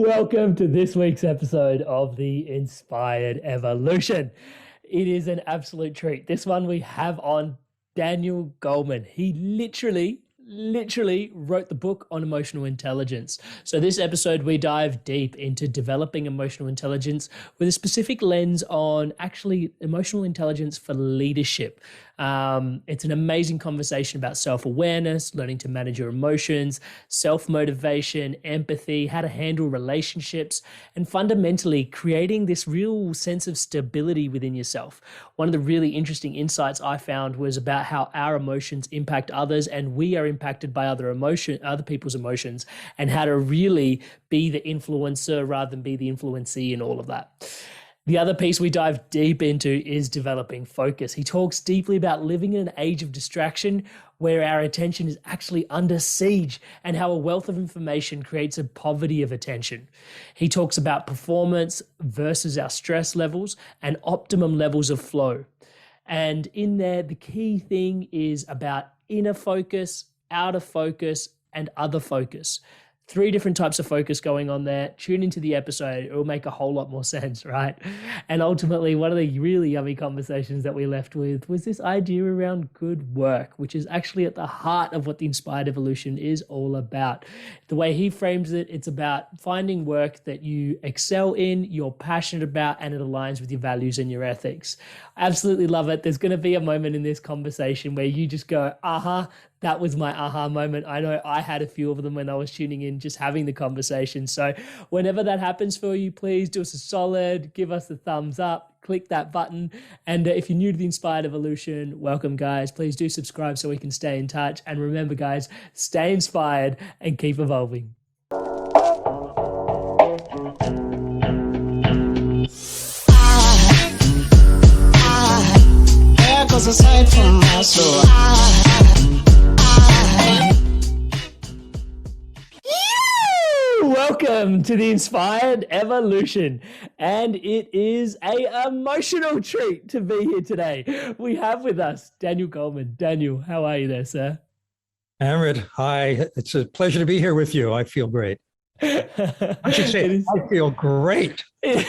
Welcome to this week's episode of the Inspired Evolution. It is an absolute treat. This one we have on Daniel Goleman. He literally wrote the book on emotional intelligence. So this episode, we dive deep into developing emotional intelligence with a specific lens on actually emotional intelligence for leadership. It's an amazing conversation about self-awareness, learning to manage your emotions, self-motivation, empathy, how to handle relationships, and fundamentally creating this real sense of stability within yourself. One of the really interesting insights I found was about how our emotions impact others and we are impacted by other people's emotions, and how to really be the influencer rather than be the influencee in all of that. The other piece we dive deep into is developing focus. He talks deeply about living in an age of distraction where our attention is actually under siege and how a wealth of information creates a poverty of attention. He talks about performance versus our stress levels and optimum levels of flow. And in there, the key thing is about inner focus, outer focus, and other focus. 3 different types of focus going on there. Tune into the episode. It will make a whole lot more sense, right? And ultimately, one of the really yummy conversations that we left with was this idea around good work, which is actually at the heart of what the Inspired Evolution is all about. The way he frames it, it's about finding work that you excel in, you're passionate about, and it aligns with your values and your ethics. I absolutely love it. There's going to be a moment in this conversation where you just go, that was my aha moment. I know I had a few of them when I was tuning in, just having the conversation. So whenever that happens for you, please do us a solid, give us a thumbs up, click that button. And if you're new to the Inspired Evolution, welcome guys. Please do subscribe so we can stay in touch. And remember guys, stay inspired and keep evolving. There goes a sight from my soul. Welcome to the Inspired Evolution, and it is an emotional treat to be here today. We have with us Daniel Goleman. Daniel, how are you there, sir? Amrit, hi. It's a pleasure to be here with you. I feel great. I should say, I feel great. It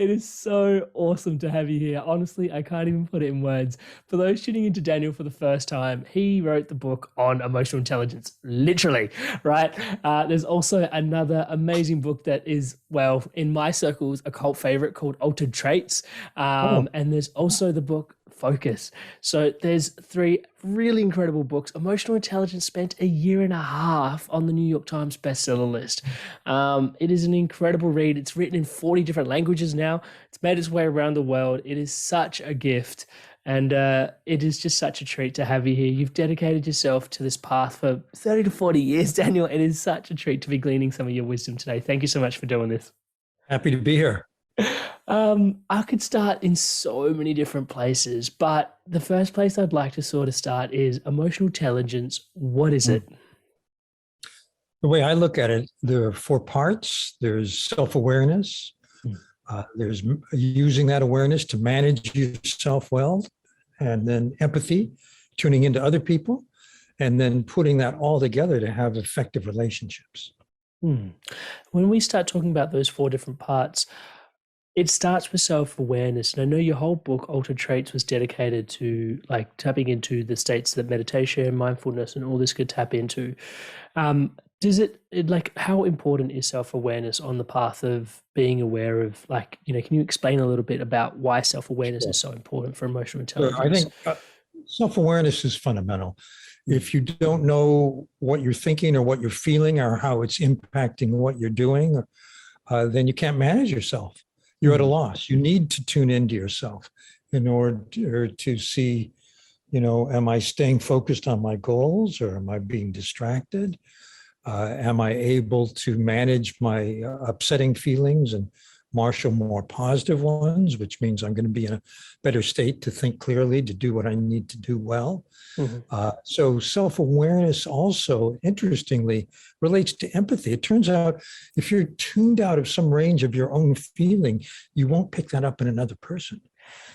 is so awesome to have you here. Honestly, I can't even put it in words. For those tuning into Daniel for the first time, he wrote the book on emotional intelligence, literally, right? There's also another amazing book that is, well, in my circles, a cult favorite called Altered Traits. And there's also the book Focus. So there's 3 really incredible books. Emotional Intelligence spent a year and a half on the New York Times bestseller list. It is an incredible read. It's written in 40 different languages now. It's made its way around the world. It is such a gift. And it is just such a treat to have you here. You've dedicated yourself to this path for 30 to 40 years, Daniel. It is such a treat to be gleaning some of your wisdom today. Thank you so much for doing this. Happy to be here. I could start in so many different places, but the first place I'd like to sort of start is emotional intelligence. What is it? The way I look at it, there are 4 parts. There's self-awareness. There's using that awareness to manage yourself well, and then empathy, tuning into other people, and then putting that all together to have effective relationships. When we start talking about those 4 different parts, it starts with self-awareness. And I know your whole book, Altered Traits, was dedicated to like tapping into the states that meditation, mindfulness, and all this could tap into. How important is self-awareness on the path of being aware of, can you explain a little bit about why self-awareness is so important for emotional intelligence? I think self-awareness is fundamental. If you don't know what you're thinking or what you're feeling or how it's impacting what you're doing, then you can't manage yourself. You're at a loss. You need to tune into yourself in order to see, am I staying focused on my goals, or am I being distracted? Am I able to manage my upsetting feelings and marshal more positive ones, which means I'm going to be in a better state to think clearly, to do what I need to do well. So self-awareness also, interestingly, relates to empathy. It turns out if you're tuned out of some range of your own feeling, you won't pick that up in another person.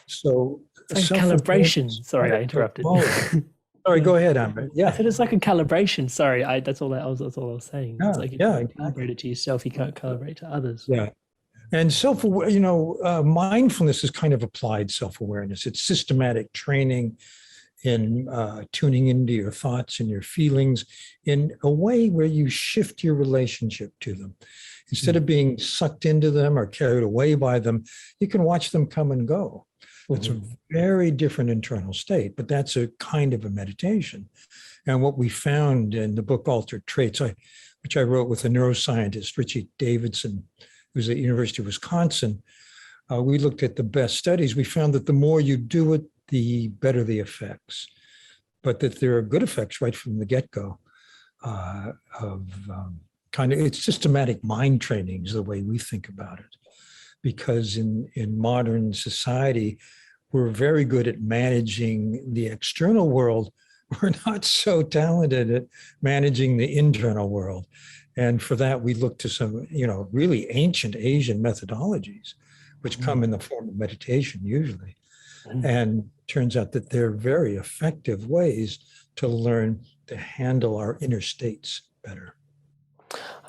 So calibration. Sorry, I interrupted. Sorry, Yeah. go ahead, Amrit. I Yeah, said it's like a calibration. Sorry, that's all I was saying. It's yeah, like if you yeah, don't exactly. calibrate it to yourself, you can't calibrate to others. Yeah. And mindfulness is kind of applied self-awareness. It's systematic training in tuning into your thoughts and your feelings in a way where you shift your relationship to them. Instead of being sucked into them or carried away by them, you can watch them come and go. It's a Mhm. very different internal state, but that's a kind of a meditation. And what we found in the book Altered Traits, which I wrote with a neuroscientist, Richie Davidson, who's at the University of Wisconsin, we looked at the best studies. We found that the more you do it, the better the effects, but that there are good effects right from the get-go of kind of, it's systematic mind training is the way we think about it. Because in modern society, we're very good at managing the external world. We're not so talented at managing the internal world. And for that, we look to some, really ancient Asian methodologies, which come in the form of meditation usually. Mhm. And turns out that they're very effective ways to learn to handle our inner states better.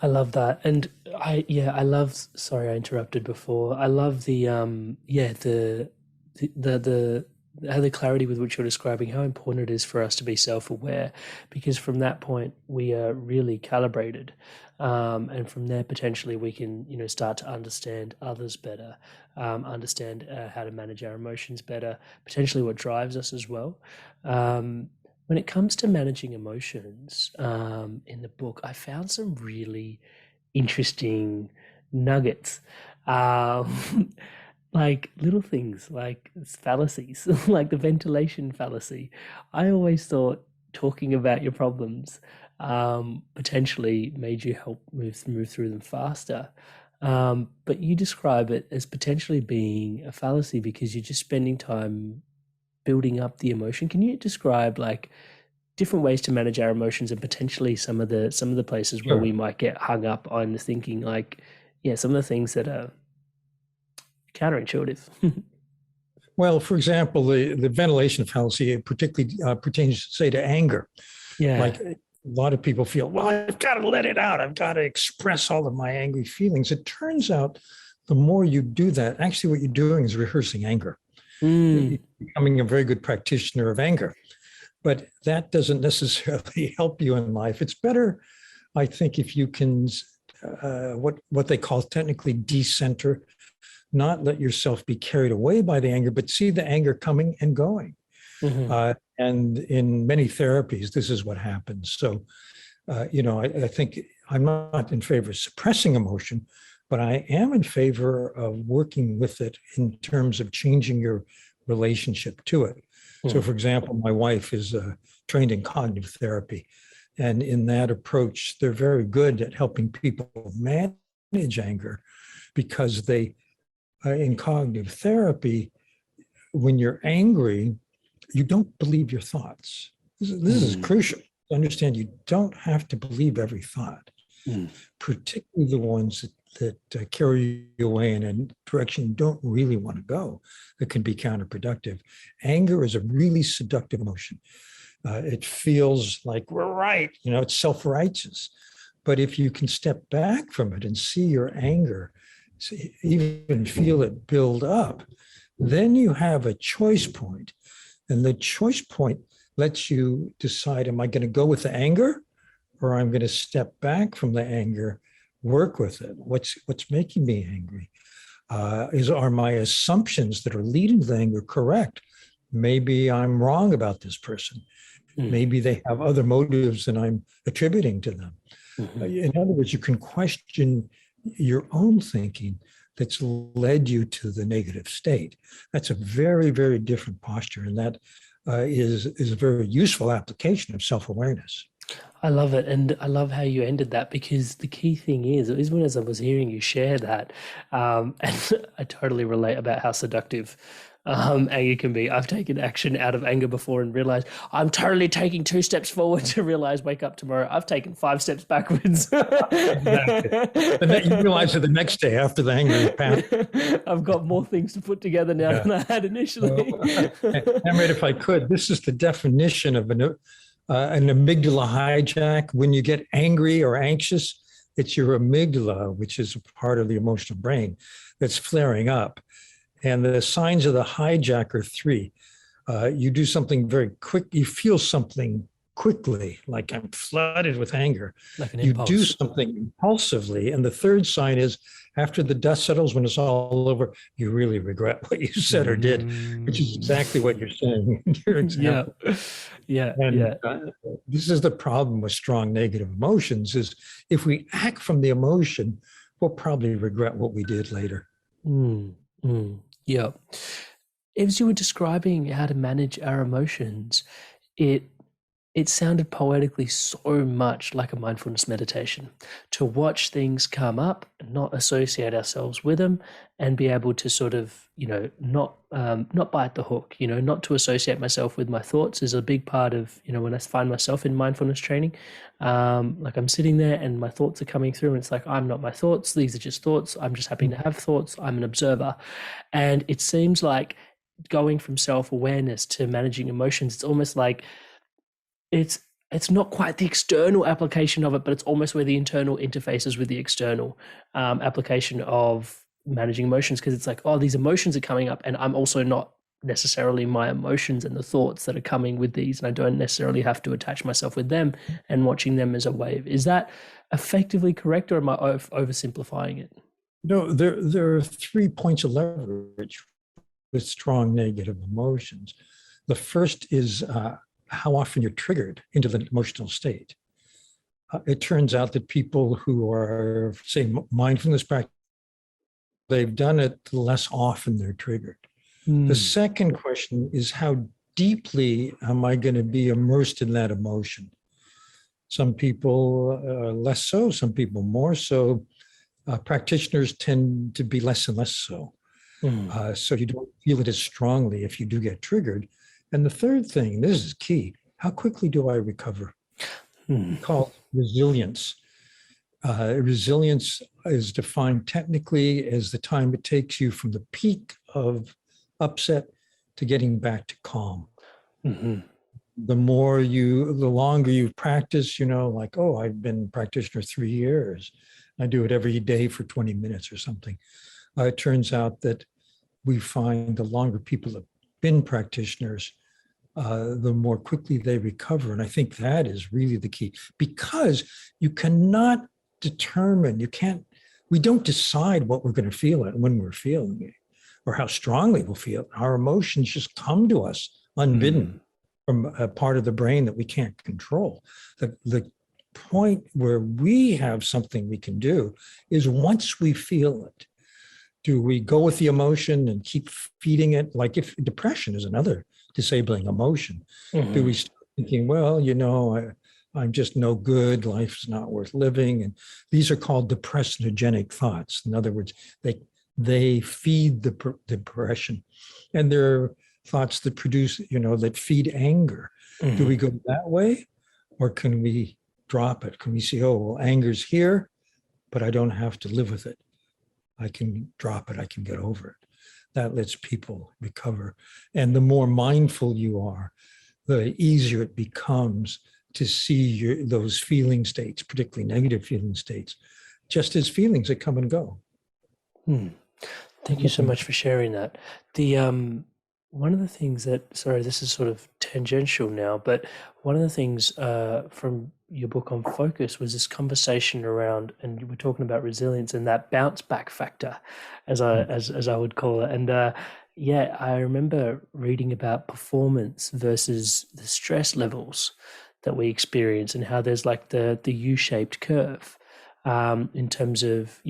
I love that. And I love, sorry, I interrupted before. I love the how the clarity with which you're describing how important it is for us to be self-aware, because from that point we are really calibrated. And from there, potentially we can, start to understand others better, understand how to manage our emotions better, potentially what drives us as well. When it comes to managing emotions, in the book, I found some really interesting nuggets. Um, like little things like fallacies, like the ventilation fallacy. I always thought talking about your problems potentially made you help move through them faster. But you describe it as potentially being a fallacy because you're just spending time building up the emotion. Can you describe like different ways to manage our emotions and potentially some of the places where we Sure. might get hung up on thinking like, yeah, some of the things that are counterintuitive. Well, for example, the ventilation fallacy particularly pertains, say, to anger. Yeah. Like a lot of people feel, well, I've got to let it out. I've got to express all of my angry feelings. It turns out the more you do that, actually, what you're doing is rehearsing anger. Mm, You're becoming a very good practitioner of anger. But that doesn't necessarily help you in life. It's better, I think, if you can, what they call technically decenter, not let yourself be carried away by the anger, but see the anger coming and going. mhm. And in many therapies, this is what happens. So, I think I'm not in favor of suppressing emotion, but I am in favor of working with it in terms of changing your relationship to it. So, Mhm. for example, my wife is trained in cognitive therapy. And in that approach, they're very good at helping people manage anger because in cognitive therapy, when you're angry, you don't believe your thoughts. This is Mm, crucial to understand. You don't have to believe every thought, mm, particularly the ones that carry you away in a direction you don't really want to go, that can be counterproductive. Anger is a really seductive emotion. It feels like we're right, it's self-righteous. But if you can step back from it and see your anger, even feel it build up, then you have a choice point. And the choice point lets you decide, am I going to go with the anger or I'm going to step back from the anger, work with it? What's making me angry? Are my assumptions that are leading to the anger correct? Maybe I'm wrong about this person. mm, Maybe they have other motives than I'm attributing to them. mhm. In other words, you can question your own thinking that's led you to the negative state. That's a very, very different posture, and that is a very useful application of self-awareness. I love it, and I love how you ended that because the key thing is when as I was hearing you share that, and I totally relate about how seductive Anger can be, I've taken action out of anger before and realized I'm totally taking 2 steps forward to realize wake up tomorrow. I've taken 5 steps backwards. Exactly. You realize it the next day after the anger is passed. I've got more things to put together now Yeah. than I had So, initially. Amrit, if I could, this is the definition of an amygdala hijack. When you get angry or anxious, it's your amygdala, which is a part of the emotional brain, that's flaring up. And the signs of the hijack are three. You do something very quick, you feel something quickly, like I'm flooded with anger. Like an You impulse. do something impulsively. And the third sign is after the dust settles, when it's all over, you really regret what you said or did, which is exactly what you're saying in your example. Yeah. And this is the problem with strong negative emotions is if we act from the emotion, we'll probably regret what we did later. Yeah. As you were describing how to manage our emotions, it sounded poetically so much like a mindfulness meditation, to watch things come up and not associate ourselves with them, and be able to sort of, not bite the hook, not to associate myself with my thoughts is a big part of, when I find myself in mindfulness training. Like I'm sitting there and my thoughts are coming through and it's like, I'm not my thoughts. These are just thoughts. I'm just happy to have thoughts. I'm an observer. And it seems like going from self-awareness to managing emotions, it's almost like it's not quite the external application of it, but it's almost where the internal interfaces with the external application of managing emotions, because it's like, oh, these emotions are coming up and I'm also not necessarily my emotions and the thoughts that are coming with these, and I don't necessarily have to attach myself with them, and watching them as a wave. Is that effectively correct, or am I oversimplifying it? No, there are 3 points of leverage with strong negative emotions. The first is how often you're triggered into the emotional state. It turns out that people who are, say, mindfulness practice, they've done it less often they're triggered. The second question is how deeply am I going to be immersed in that emotion? Some people less so, some people more so. Practitioners tend to be less and less so. So you don't feel it as strongly if you do get triggered. And the third thing, this is key, how quickly do I recover? Called resilience. Resilience is defined technically as the time it takes you from the peak of upset to getting back to calm. The longer you practice, like, oh, I've been a practitioner 3 years. I do it every day for 20 minutes or something. It turns out that we find the longer people have been practitioners, the more quickly they recover. And I think that is really the key, because you cannot determine, we don't decide what we're going to feel and when we're feeling it or how strongly we'll feel. Our emotions just come to us unbidden from a part of the brain that we can't control. The point where we have something we can do is once we feel it, do we go with the emotion and keep feeding it? Like if depression is another disabling emotion, do we start thinking, well, I'm just no good, life's not worth living? And these are called depressogenic thoughts. In other words, they feed the depression. And there are thoughts that produce, that feed anger. Do we go that way? Or can we drop it? Can we say, oh, well, anger's here, but I don't have to live with it. I can drop it. I can get over it. That lets people recover. And the more mindful you are, the easier it becomes to see those feeling states, particularly negative feeling states, just as feelings that come and go. Thank you so much for sharing that. One of the things sorry, this is sort of tangential now, but one of the things from your book on focus was this conversation around, and you were talking about resilience and that bounce back factor, as I would call it. And I remember reading about performance versus the stress levels that we experience, and how there's like the U-shaped curve in terms of,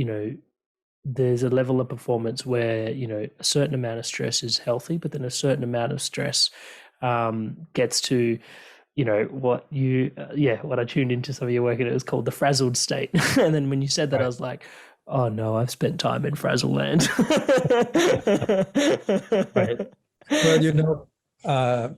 there's a level of performance where, a certain amount of stress is healthy, but then a certain amount of stress gets to, what I tuned into some of your work, and it was called the frazzled state. And then when you said that, I was like, oh no, I've spent time in frazzle land. Right. Well, uh,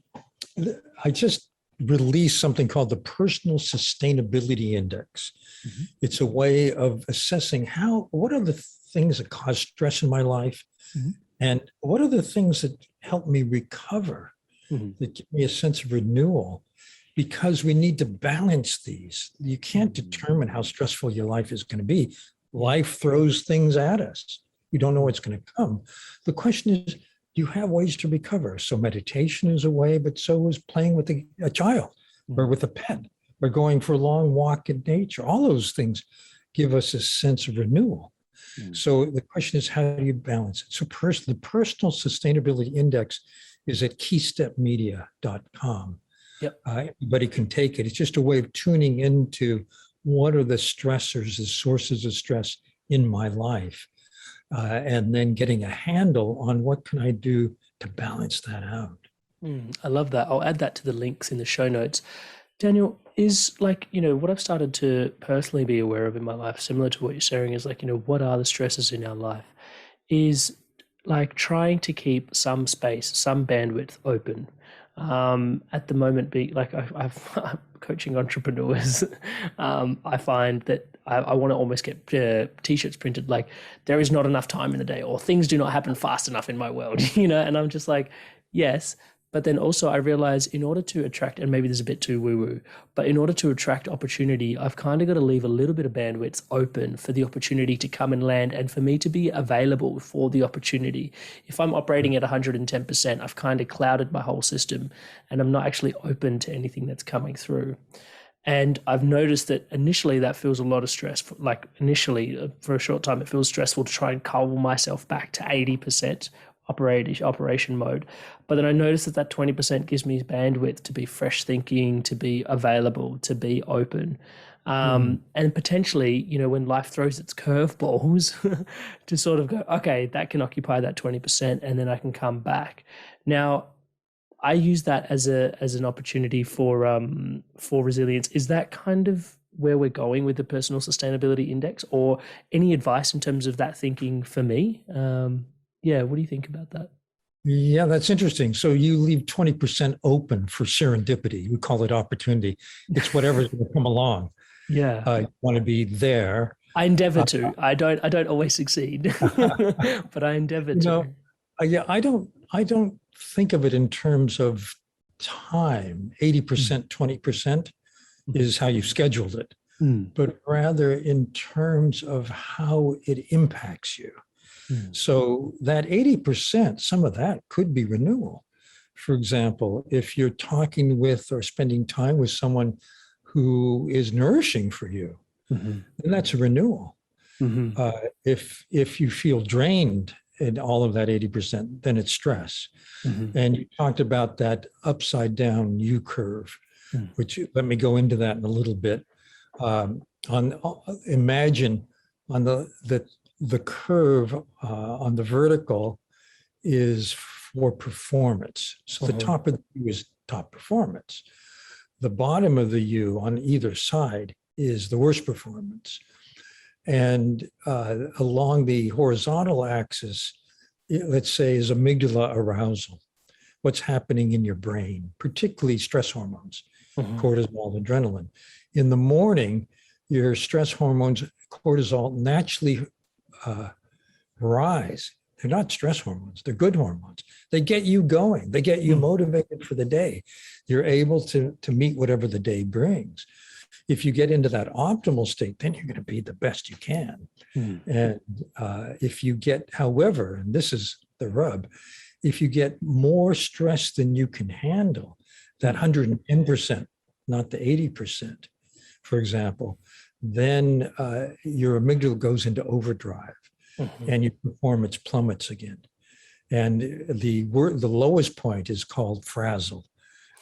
I just released something called the Personal Sustainability Index. Mhm. It's a way of assessing what are the things that cause stress in my life, Mhm. and what are the things that help me recover, Mhm. that give me a sense of renewal, because we need to balance these. You can't determine how stressful your life is going to be. Life throws things at us. You don't know what's going to come. The question is, do you have ways to recover? So meditation is a way, but so is playing with a child or with a pet or going for a long walk in nature. All those things give us a sense of renewal. So the question is, how do you balance it? So the Personal Sustainability Index is at keystepmedia.com. Yep. Everybody can take it. It's just a way of tuning into what are the stressors, the sources of stress in my life, and then getting a handle on what can I do to balance that out. I love that. I'll add that to the links in the show notes. Daniel, is like, what I've started to personally be aware of in my life, similar to what you're sharing, is like, what are the stresses in our life? Is like trying to keep some space, some bandwidth open. At the moment, being like I'm coaching entrepreneurs, I find that I want to almost get t-shirts printed like there is not enough time in the day, or things do not happen fast enough in my world, and I'm just like, yes. But then also I realize in order to attract, and maybe this is a bit too woo-woo, but in order to attract opportunity, I've kind of got to leave a little bit of bandwidth open for the opportunity to come and land and for me to be available for the opportunity. If I'm operating at 110%, I've kind of clouded my whole system and I'm not actually open to anything that's coming through. And I've noticed that initially that feels a lot of stress. Like initially, for a short time, it feels stressful to try and cull myself back to 80% operation mode. But then I noticed that 20% gives me bandwidth to be fresh thinking, to be available, to be open. And potentially, when life throws its curveballs, to sort of go, okay, that can occupy that 20%, and then I can come back. Now, I use that as an opportunity for resilience. Is that kind of where we're going with the Personal Sustainability Index, or any advice in terms of that thinking for me? Yeah, what do you think about that? Yeah, that's interesting. So you leave 20% open for serendipity. We call it opportunity. It's whatever's going to come along. Yeah, You want to be there. I endeavor to. I don't always succeed, but I endeavor You know, to. yeah, I don't think of it in terms of time. 80%, 20% is how you've scheduled it, Mm, but rather in terms of how it impacts you. mm, So that 80%, some of that could be renewal. For example, if you're talking with or spending time with someone who is nourishing for you, mhm, then that's a renewal. mhm, If you feel drained in all of that 80%, then it's stress. mhm, And you talked about that upside down U curve, mm, which let me go into that in a little bit. On imagine on the curve on the vertical is for performance. So the mhm, top of the U is top performance. The bottom of the U on either side is the worst performance. And along the horizontal axis, let's say, is amygdala arousal. What's happening in your brain, particularly stress hormones, mhm, cortisol, adrenaline. In the morning, your stress hormones, cortisol, naturally rise. They're not stress hormones, they're good hormones. They get you going, they get you mm, motivated for the day. You're able to meet whatever the day brings. If you get into that optimal state, then you're going to be the best you can. mm, And if you get, however, and this is the rub, if you get more stress than you can handle, that mm, 110%, not the 80%, for example, then your amygdala goes into overdrive mhm, and your performance plummets again. And the lowest point is called frazzle.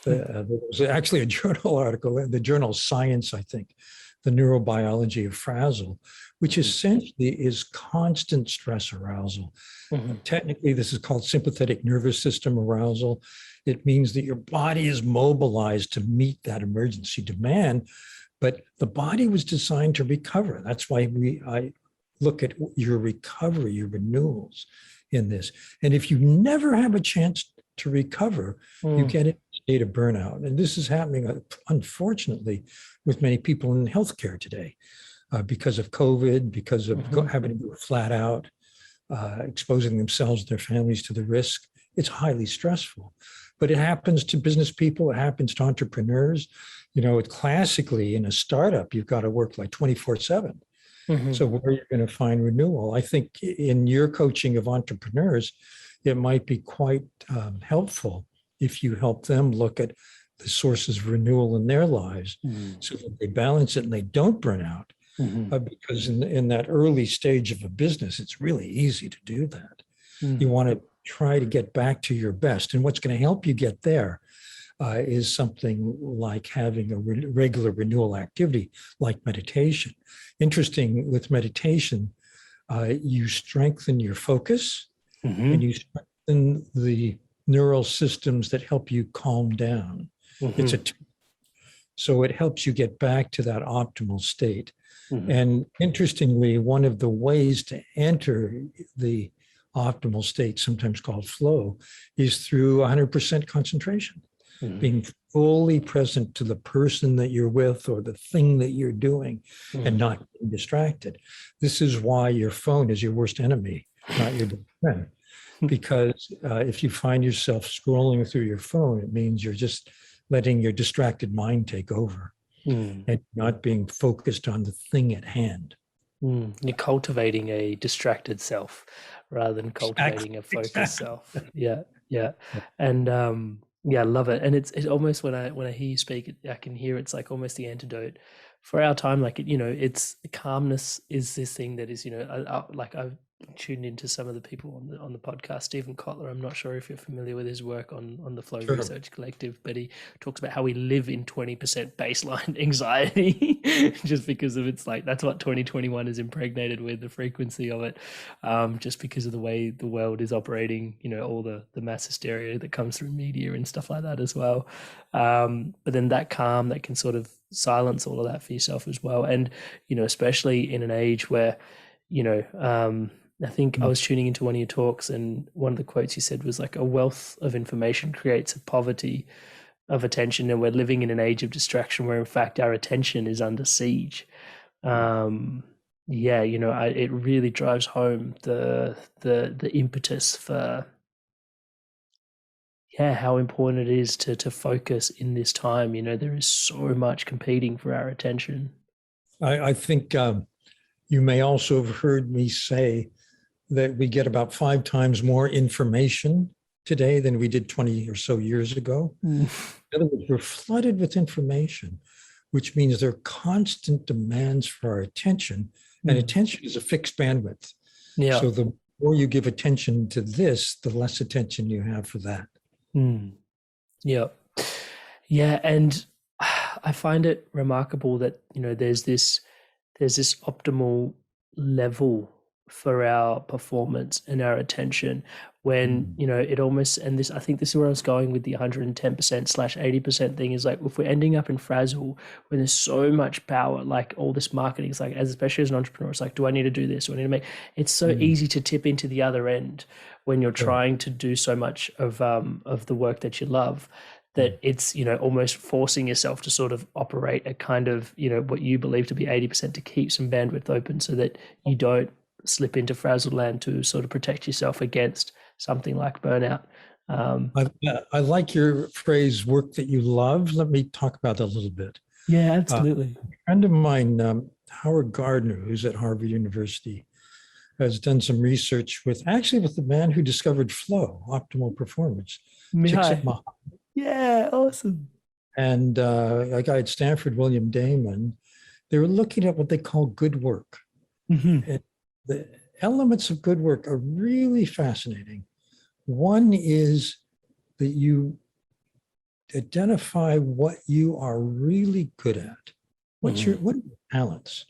mm, There was actually a journal article in the journal Science, I think, the neurobiology of frazzle, which mhm, essentially is constant stress arousal. mhm, Technically, this is called sympathetic nervous system arousal. It means that your body is mobilized to meet that emergency demand, but the body was designed to recover. That's why I look at your recovery, your renewals in this. And if you never have a chance to recover, you Mm. get in a state of burnout. And this is happening, unfortunately, with many people in healthcare today because of COVID, because of Mhm. having to go flat out, exposing themselves and their families to the risk. It's highly stressful. But it happens to business people, it happens to entrepreneurs. Classically in a startup, you've got to work like 24/7. Mhm. So where you're going to find renewal? I think in your coaching of entrepreneurs, it might be quite helpful if you help them look at the sources of renewal in their lives Mm. so that they balance it and they don't burn out. Mhm. Because in that early stage of a business, it's really easy to do that. You Mm. want to try to get back to your best. And what's going to help you get there is something like having a regular renewal activity like meditation. Interesting with meditation, you strengthen your focus and Mhm. you strengthen the neural systems that help you calm down. It's Mhm. a so it helps you get back to that optimal state. Mhm. And interestingly, one of the ways to enter the optimal state, sometimes called flow, is through 100% concentration, Mhm. being fully present to the person that you're with or the thing that you're doing and Mhm. not being distracted. This is why your phone is your worst enemy, not your best friend. Because if you find yourself scrolling through your phone, it means you're just letting your distracted mind take over Mm. and not being focused on the thing at hand. Mm. You're cultivating a distracted self rather than Exactly. cultivating a focused Exactly. self. Yeah, yeah, and yeah, I love it. And it's almost when I hear you speak, I can hear it's like almost the antidote for our time. Like it's calmness is this thing that is like I've tuned into some of the people on the podcast. Stephen Kotler, I'm not sure if you're familiar with his work on the Flow Sure. Research Collective, but he talks about how we live in 20% baseline anxiety just because of it's like that's what 2021 is impregnated with, the frequency of it, just because of the way the world is operating, all the mass hysteria that comes through media and stuff like that as well. But then that calm that can sort of silence all of that for yourself as well. And especially in an age where I think I was tuning into one of your talks, and one of the quotes you said was like, a wealth of information creates a poverty of attention, and we're living in an age of distraction where in fact our attention is under siege. um yeah, it really drives home the impetus for how important it is to focus in this time. There is so much competing for our attention. I think you may also have heard me say that we get about 5 times more information today than we did 20 or so years ago. Mm. In other words, we're flooded with information, which means there are constant demands for our attention, and attention is a fixed bandwidth. Yeah. So the more you give attention to this, the less attention you have for that. Mm. Yeah. Yeah, and I find it remarkable that there's this optimal level for our performance and our attention when it almost, and this, I think this is where I was going with the 110%/80% thing, is like if we're ending up in frazzle when there's so much power, like all this marketing, it's like, especially as an entrepreneur, it's like, do I need to do this? Do I need to make it's so easy to tip into the other end when you're trying to do so much of the work that you love, that it's almost forcing yourself to sort of operate at kind of what you believe to be 80% to keep some bandwidth open so that you don't slip into frazzle land, to sort of protect yourself against something like burnout. I like your phrase, work that you love. Let me talk about that a little bit. Yeah, A absolutely. friend of mine, Howard Gardner, who's at Harvard University, has done some research with the man who discovered flow, optimal performance, Mihai. Csikszentmihalyi, Yeah, awesome. and a guy at Stanford, William Damon. They were looking at what they call good work. Mm-hmm. And the elements of good work are really fascinating. One is that you identify what you are really good at. What are your talents?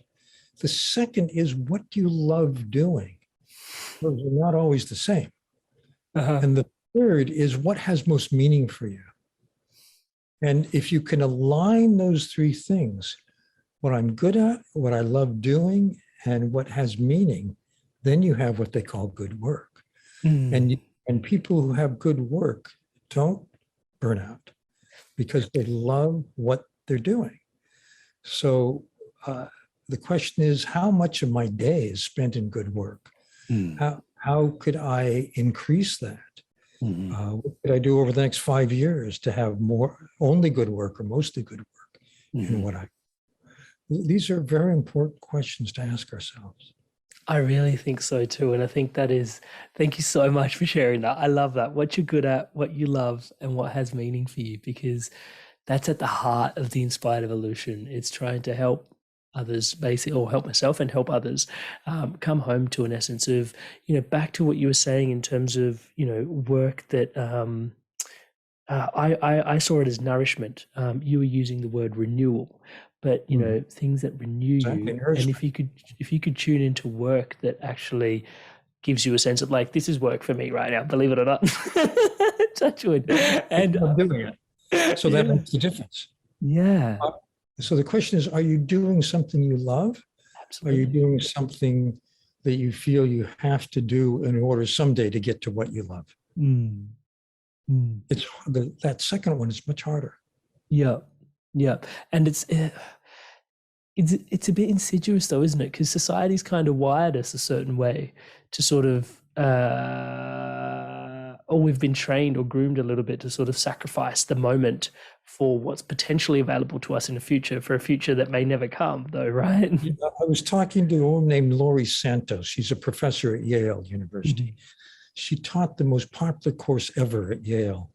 The second is what you love doing. Those are not always the same. Uh-huh. And the third is what has most meaning for you. And if you can align those three things, what I'm good at, what I love doing, and what has meaning, then you have what they call good work. Mm. And people who have good work don't burn out because they love what they're doing. So the question is, how much of my day is spent in good work? How could I increase that? What could I do over the next 5 years to have more only good work or mostly good work in what I? These are very important questions to ask ourselves. I really think so too. And I think that is, thank you so much for sharing that. I love that. What you're good at, what you love, and what has meaning for you, because that's at the heart of the inspired evolution. It's trying to help others, basically, or help myself and help others come home to an essence of, back to what you were saying in terms of, work that I saw it as nourishment. You were using the word renewal, but things that renew Exactly, you. And if you could tune into work that actually gives you a sense of like, this is work for me right now, believe it or not. Touch wood. And I'm doing it. So that makes the difference. Yeah. So the question is, are you doing something you love? Absolutely. Are you doing something that you feel you have to do in order someday to get to what you love? It's that second one is much harder. Yeah. And it's a bit insidious though, isn't it? Because society's kind of wired us a certain way to sort of or we've been trained or groomed a little bit to sort of sacrifice the moment for what's potentially available to us in the future, for a future that may never come though, right? I was talking to a woman named Laurie Santos. She's a professor at Yale University. She taught the most popular course ever at Yale,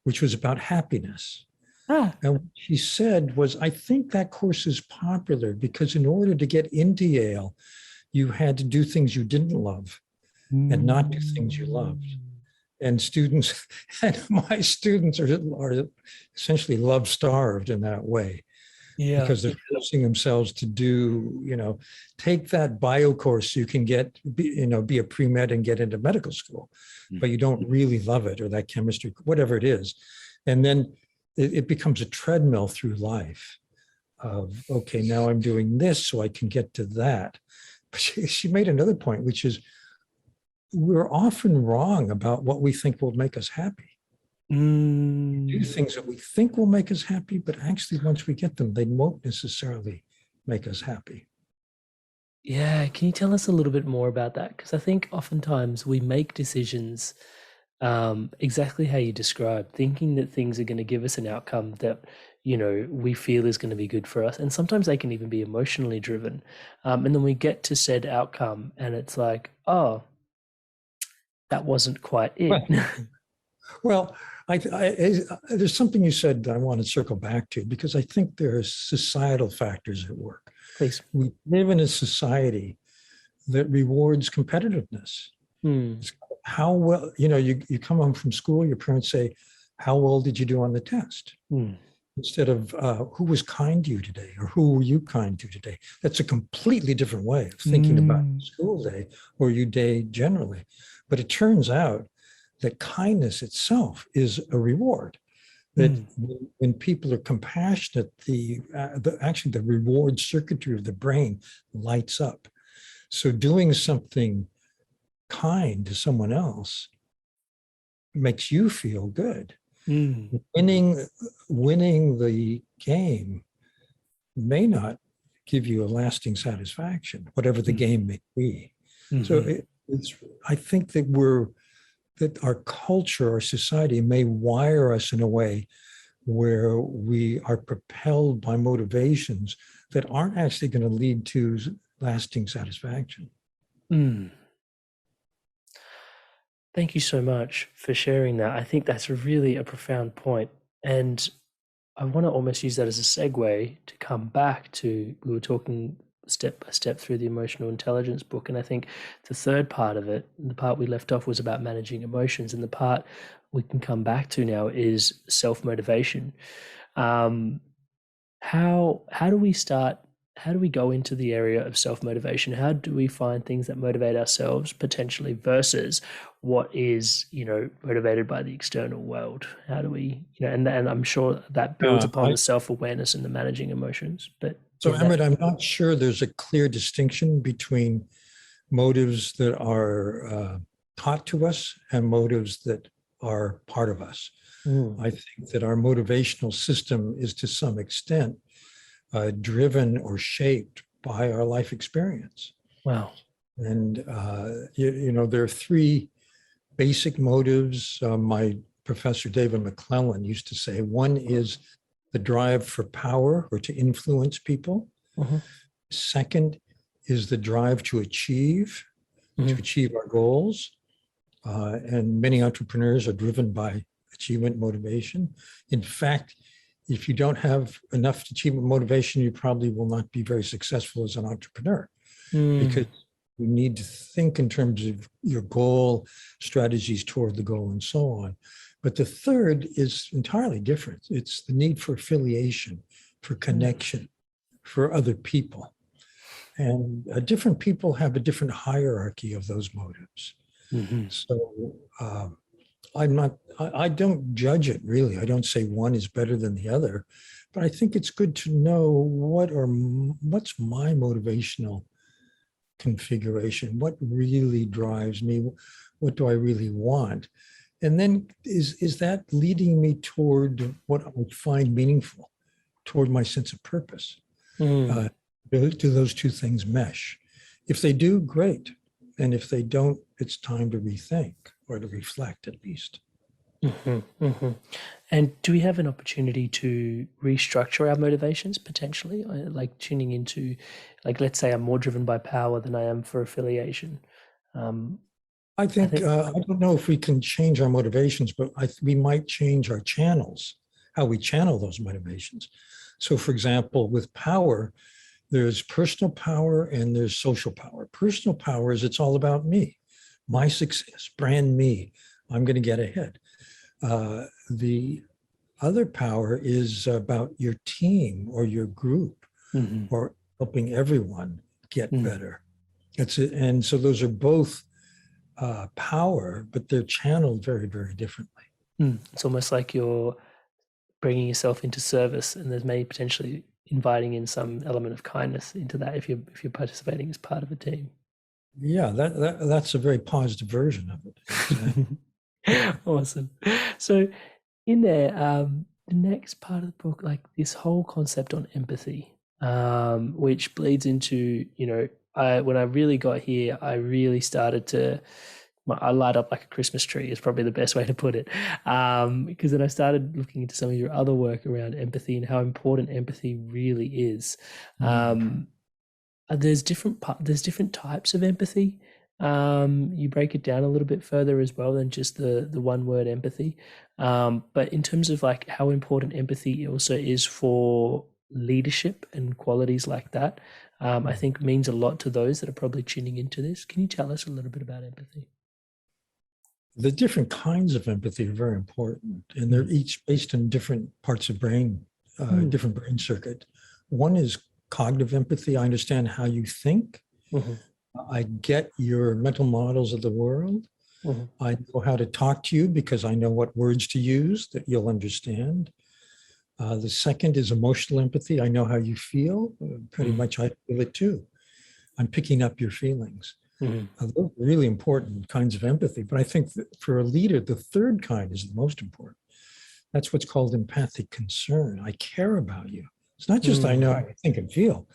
which was about happiness. And what she said was, I think that course is popular because in order to get into Yale, you had to do things you didn't love and not do things you loved. And students, and my students are essentially love-starved in that way. Because they're forcing themselves to do, take that bio course so you can be a pre-med and get into medical school, but you don't really love it, or that chemistry, whatever it is. And then it becomes a treadmill through life of, okay, now I'm doing this so I can get to that. But she made another point, which is we're often wrong about what we think will make us happy. Do things that we think will make us happy, but actually once we get them, they won't necessarily make us happy. Yeah, can you tell us a little bit more about that? Because I think oftentimes we make decisions exactly how you described, thinking that things are going to give us an outcome that we feel is going to be good for us, and sometimes they can even be emotionally driven. And then we get to said outcome, and it's like, oh, that wasn't quite it. Well, there's something you said that I want to circle back to, because I think there are societal factors at work. Please. We live in a society that rewards competitiveness. How well, you come home from school, your parents say, how well did you do on the test? Instead of who was kind to you today, or who were you kind to today? That's a completely different way of thinking about school day or your day generally. But it turns out that kindness itself is a reward. That when people are compassionate, actually the reward circuitry of the brain lights up. So doing something kind to someone else makes you feel good. Winning the game may not give you a lasting satisfaction, whatever the game may be. So I think that our culture, our society may wire us in a way where we are propelled by motivations that aren't actually going to lead to lasting satisfaction. Thank you so much for sharing that. I think that's really a profound point. And I want to almost use that as a segue to come back to, we were talking step by step through the emotional intelligence book. And I think the third part of it, the part we left off, was about managing emotions. And the part we can come back to now is self-motivation. How do we start? How do we go into the area of self-motivation? How do we find things that motivate ourselves potentially versus what is, motivated by the external world? How do we, and I'm sure that builds upon the self-awareness and the managing emotions. But so, Amrit, I'm not sure there's a clear distinction between motives that are taught to us and motives that are part of us. Mm. I think that our motivational system is to some extent driven or shaped by our life experience. Wow. And, there are three basic motives. My professor, David McClellan, used to say one is the drive for power or to influence people. Mm-hmm. Second is the drive to achieve our goals. And many entrepreneurs are driven by achievement motivation. In fact, if you don't have enough achievement motivation, you probably will not be very successful as an entrepreneur, because you need to think in terms of your goal, strategies toward the goal, and so on. But the third is entirely different. It's the need for affiliation, for connection, for other people. And different people have a different hierarchy of those motives. Mm-hmm. So I don't judge it really. I don't say one is better than the other, but I think it's good to know what's my motivational configuration, what really drives me, what do I really want? And then is that leading me toward what I would find meaningful, toward my sense of purpose? Do those two things mesh? If they do, great. And if they don't, it's time to rethink or to reflect at least. Mm-hmm, mm-hmm. And do we have an opportunity to restructure our motivations potentially? Like tuning into, like, let's say I'm more driven by power than I am for affiliation. I don't know if we can change our motivations, but we might change our channels, how we channel those motivations. So, for example, with power, there's personal power and there's social power. Personal power is it's all about me, my success, brand me. I'm going to get ahead. The other power is about your team or your group, or helping everyone get better. And so those are both power, but they're channeled very, very differently. It's almost like you're bringing yourself into service, and there's maybe potentially inviting in some element of kindness into that if you're participating as part of a team. Yeah, that's a very positive version of it. Exactly. Awesome. So in there, the next part of the book, like this whole concept on empathy, which bleeds into, when I really got here, I really started to, I light up like a Christmas tree is probably the best way to put it. Because then I started looking into some of your other work around empathy and how important empathy really is. There's different types of empathy. You break it down a little bit further as well than just the one word empathy. But in terms of like how important empathy also is for leadership and qualities like that, I think means a lot to those that are probably tuning into this. Can you tell us a little bit about empathy? The different kinds of empathy are very important, and they're each based on different parts of brain, different brain circuit. One is cognitive empathy. I understand how you think. I get your mental models of the world. I know how to talk to you because I know what words to use that you'll understand. The second is emotional empathy. I know how you feel. Pretty much I feel it too. I'm picking up your feelings. Those are really important kinds of empathy. But I think that for a leader, the third kind is the most important. That's what's called empathic concern. I care about you. It's not just I know how you think and feel,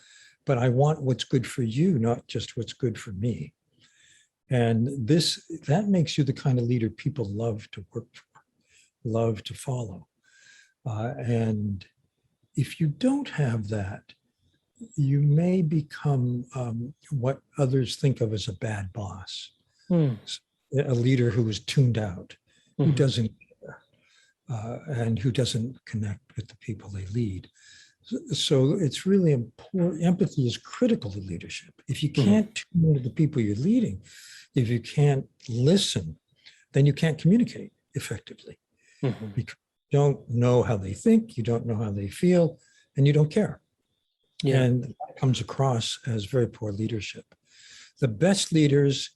but I want what's good for you, not just what's good for me. And that makes you the kind of leader people love to work for, love to follow. And if you don't have that, you may become what others think of as a bad boss, a leader who is tuned out, who doesn't care, and who doesn't connect with the people they lead. So it's really important. Empathy is critical to leadership. If you can't tune into the people you're leading, if you can't listen, then you can't communicate effectively. Because you don't know how they think, you don't know how they feel, and you don't care. Yeah. And that comes across as very poor leadership. The best leaders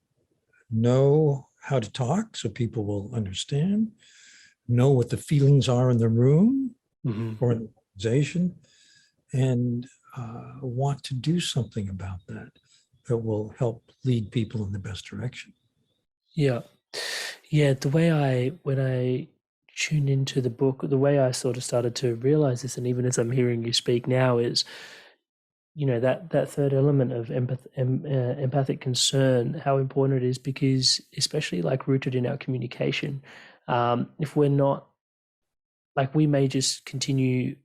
know how to talk so people will understand, know what the feelings are in the room or in the organization, and want to do something about that will help lead people in the best direction. Yeah. The way when I tune into the book, the way I sort of started to realize this, and even as I'm hearing you speak now, is that third element of empathic concern, how important it is, because especially like rooted in our communication, if we're not, like, we may just continue,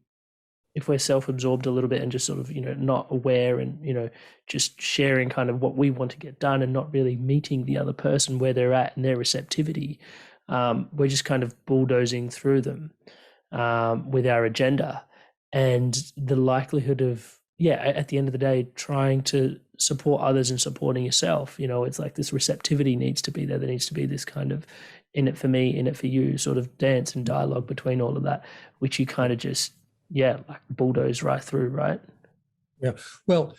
if we're self-absorbed a little bit and just sort of not aware, and just sharing kind of what we want to get done and not really meeting the other person where they're at and their receptivity, we're just kind of bulldozing through them with our agenda. And the likelihood of, at the end of the day, trying to support others and supporting yourself, it's like this receptivity needs to be there. There needs to be this kind of in it for me, in it for you sort of dance and dialogue between all of that, which you kind of just, like bulldoze right through, right? Yeah. Well,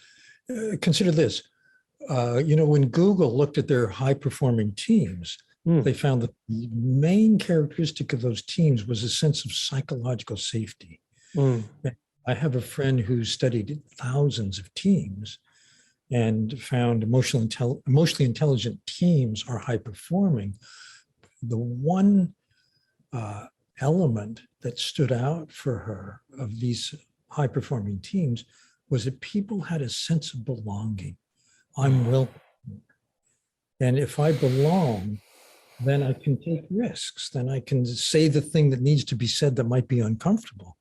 consider this. When Google looked at their high performing teams, they found that the main characteristic of those teams was a sense of psychological safety. I have a friend who studied thousands of teams and found emotionally intelligent teams are high performing. The one element that stood out for her of these high performing teams was that people had a sense of belonging. I'm welcome. And if I belong, then I can take risks. Then I can say the thing that needs to be said that might be uncomfortable.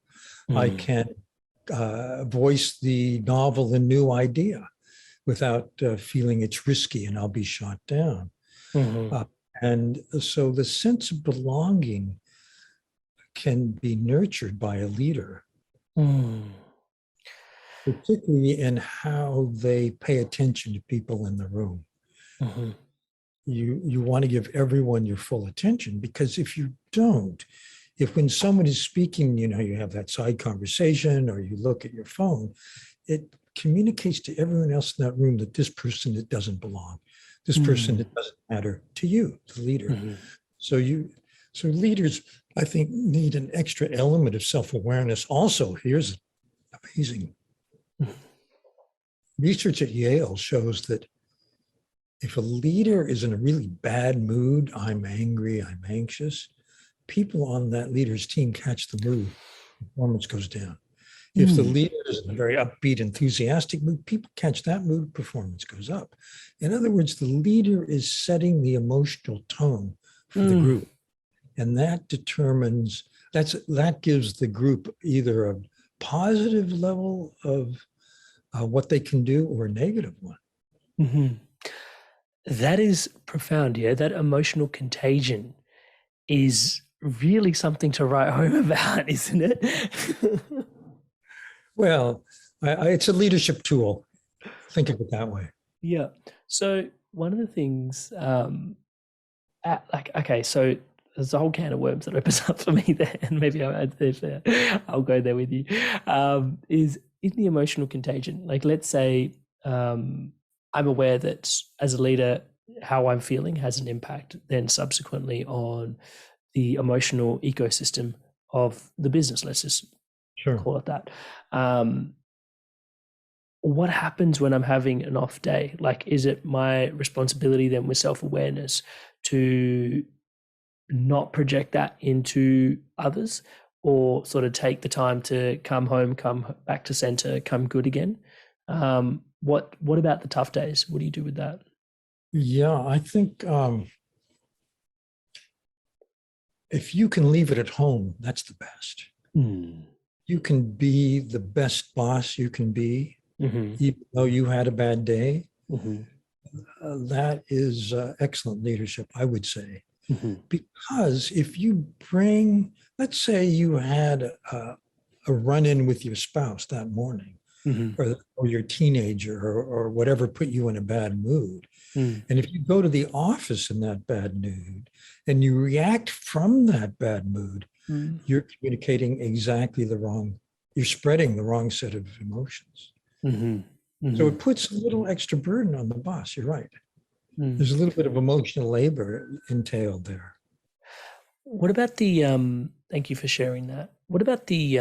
I can voice the novel and new idea without feeling it's risky and I'll be shot down. And so the sense of belonging can be nurtured by a leader, particularly in how they pay attention to people in the room. You want to give everyone your full attention, because if you don't, if when someone is speaking, you have that side conversation or you look at your phone, it communicates to everyone else in that room that this person, it doesn't belong. This person, it doesn't matter to you, the leader. So leaders, I think, need an extra element of self-awareness. Also, here's amazing. Research at Yale shows that if a leader is in a really bad mood, I'm angry, I'm anxious, people on that leader's team catch the mood, performance goes down. If the leader is in a very upbeat, enthusiastic mood, people catch that mood, performance goes up. In other words, the leader is setting the emotional tone for the group. And that determines, that gives the group either a positive level of what they can do or a negative one. That is profound. Yeah, that emotional contagion is really something to write home about, isn't it? Well, it's a leadership tool. Think of it that way. Yeah. So one of the things, okay, so there's a whole can of worms that opens up for me there, and maybe I'll go there with you. Is in the emotional contagion. Like, let's say I'm aware that as a leader, how I'm feeling has an impact then subsequently on the emotional ecosystem of the business. Let's just call it that. What happens when I'm having an off day? Like, is it my responsibility then with self-awareness to not project that into others, or sort of take the time to come home, come back to center, come good again? What about the tough days? What do you do with that? Yeah, I think if you can leave it at home, that's the best. You can be the best boss you can be, even though you had a bad day. That is excellent leadership, I would say. Because if you bring, let's say you had a run-in with your spouse that morning, or your teenager, or whatever put you in a bad mood. And if you go to the office in that bad mood and you react from that bad mood, you're communicating exactly the wrong, you're spreading the wrong set of emotions. So it puts a little extra burden on the boss. You're right. There's a little bit of emotional labor entailed there. What about the thank you for sharing that. What about the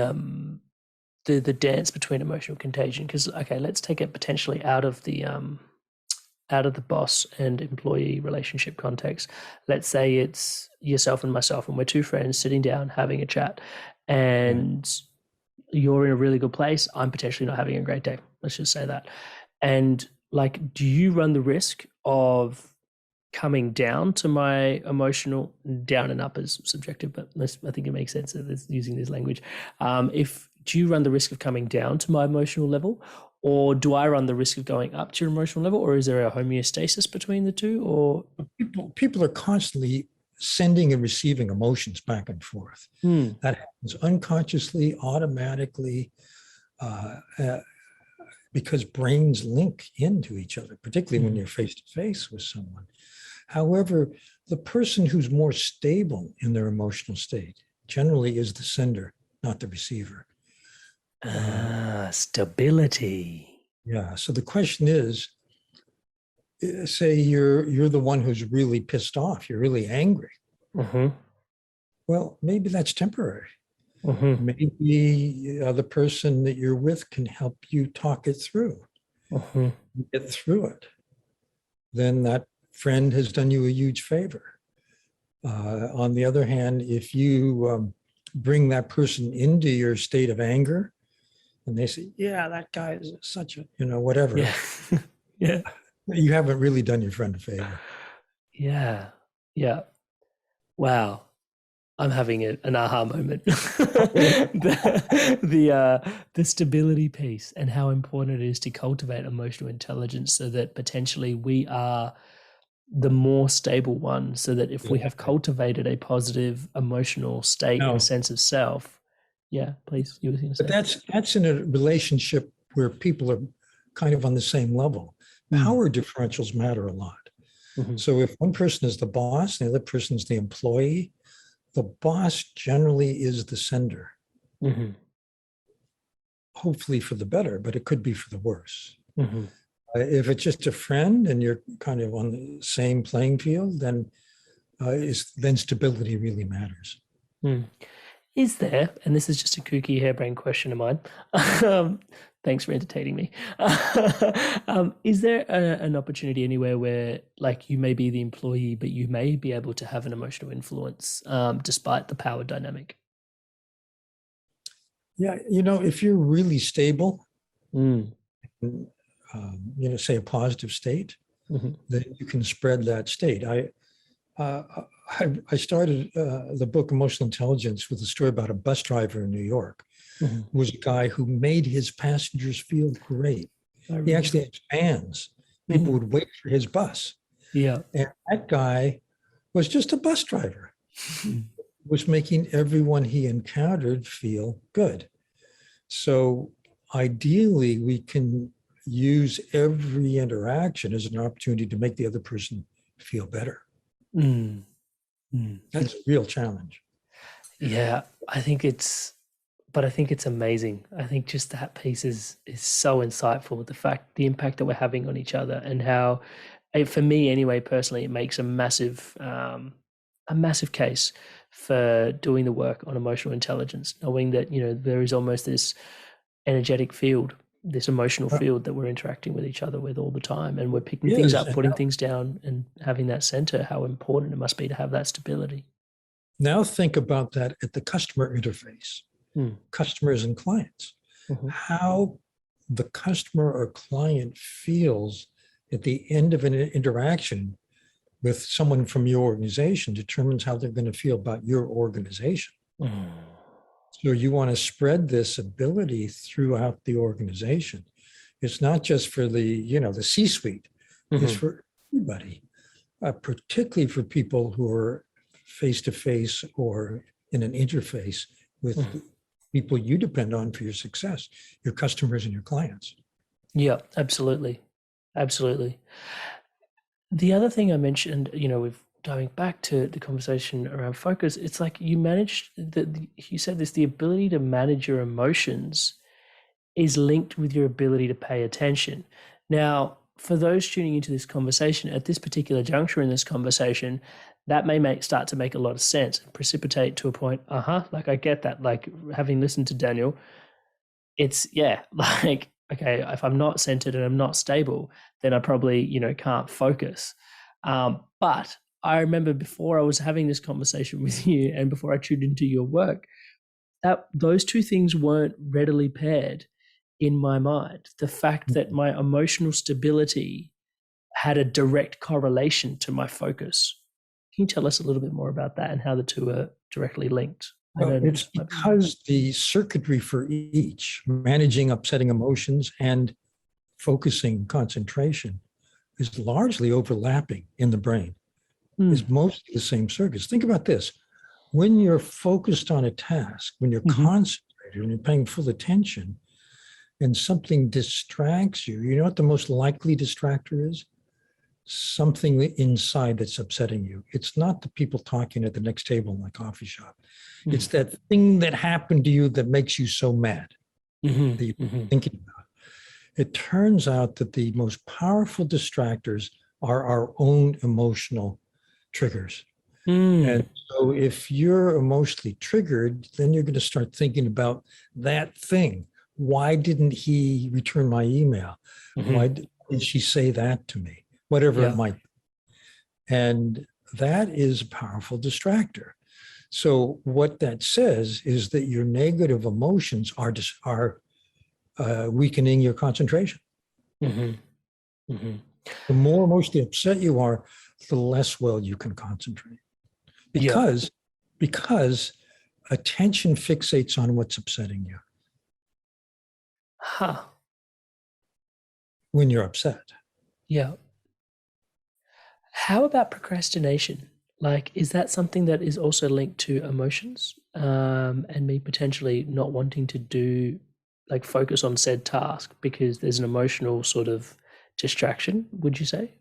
dance between emotional contagion? Because, okay, let's take it potentially out of the out of the boss and employee relationship context. Let's say it's yourself and myself, and we're two friends sitting down having a chat, and you're in a really good place. I'm potentially not having a great day. Let's just say that. And like, do you run the risk of coming down to my emotional, down and up is subjective, but I think it makes sense using this language. If do you run the risk of coming down to my emotional level, or do I run the risk of going up to your emotional level, or is there a homeostasis between the two? Or People are constantly sending and receiving emotions back and forth. That happens unconsciously, automatically, because brains link into each other, particularly when you're face to face with someone. However, the person who's more stable in their emotional state generally is the sender, not the receiver. Stability. Yeah. So the question is, say you're the one who's really pissed off, you're really angry. Well, maybe that's temporary. Maybe the person that you're with can help you talk it through, get through it. Then that friend has done you a huge favor. On the other hand, if you bring that person into your state of anger, and they say, "Yeah, that guy is such a, whatever," Yeah, you haven't really done your friend a favor. Yeah. Wow. I'm having an aha moment. The stability piece and how important it is to cultivate emotional intelligence so that potentially we are the more stable one, so that if we have cultivated a positive emotional state and sense of self. Yeah, please. You were going to say. But that's in a relationship where people are kind of on the same level. Power differentials matter a lot. So if one person is the boss and the other person is the employee, the boss generally is the sender. Hopefully for the better, but it could be for the worse. If it's just a friend and you're kind of on the same playing field, then stability really matters. Is there, and this is just a kooky harebrained question of mine, thanks for entertaining me. Is there an opportunity anywhere where, like, you may be the employee, but you may be able to have an emotional influence despite the power dynamic? Yeah, if you're really stable, say a positive state, then you can spread that state. I started the book Emotional Intelligence with a story about a bus driver in New York. Who was a guy who made his passengers feel great. He actually had fans. People would wait for his bus. Yeah. And that guy was just a bus driver. Was making everyone he encountered feel good. So ideally, we can use every interaction as an opportunity to make the other person feel better. That's a real challenge. Yeah, I think it's amazing. I think just that piece is so insightful. The impact that we're having on each other, and how, for me anyway, personally, it makes a massive case for doing the work on emotional intelligence, knowing that, there is almost this energetic field, this emotional field that we're interacting with each other with all the time, and we're picking things up, putting things down, and having that center, how important it must be to have that stability. Now think about that at the customer interface, customers and clients. How the customer or client feels at the end of an interaction with someone from your organization determines how they're going to feel about your organization. So you want to spread this ability throughout the organization. It's not just for the C-suite. It's for everybody, particularly for people who are face-to-face or in an interface with people you depend on for your success, your customers and your clients. Yeah, absolutely. Absolutely. The other thing I mentioned, we've going back to the conversation around focus, it's like you said this, the ability to manage your emotions is linked with your ability to pay attention. Now, for those tuning into this conversation at this particular juncture in this conversation, that may start to make a lot of sense and precipitate to a point, like I get that, like having listened to Daniel, it's, like okay, if I'm not centered and I'm not stable, then I probably, can't focus. But I remember before I was having this conversation with you and before I tuned into your work, that those two things weren't readily paired in my mind. The fact that my emotional stability had a direct correlation to my focus. Can you tell us a little bit more about that and how the two are directly linked? Well, it's because the circuitry for each, managing upsetting emotions and focusing concentration, is largely overlapping in the brain, is mostly the same circuits. Think about this. When you're focused on a task, when you're concentrated, when you're paying full attention, and something distracts you, you know what the most likely distractor is? Something inside that's upsetting you. It's not the people talking at the next table in the coffee shop. It's that thing that happened to you that makes you so mad that you're thinking about. It turns out that the most powerful distractors are our own emotional triggers. And so if you're emotionally triggered, then you're going to start thinking about that thing. Why didn't he return my email? Why did she say that to me? Whatever it might be. And that is a powerful distractor. So what that says is that your negative emotions are weakening your concentration. The more emotionally upset you are, the less well you can concentrate. Because attention fixates on what's upsetting you. When you're upset. Yeah. How about procrastination? Like, is that something that is also linked to emotions, and me potentially not wanting to do, like, focus on said task because there's an emotional sort of distraction, would you say?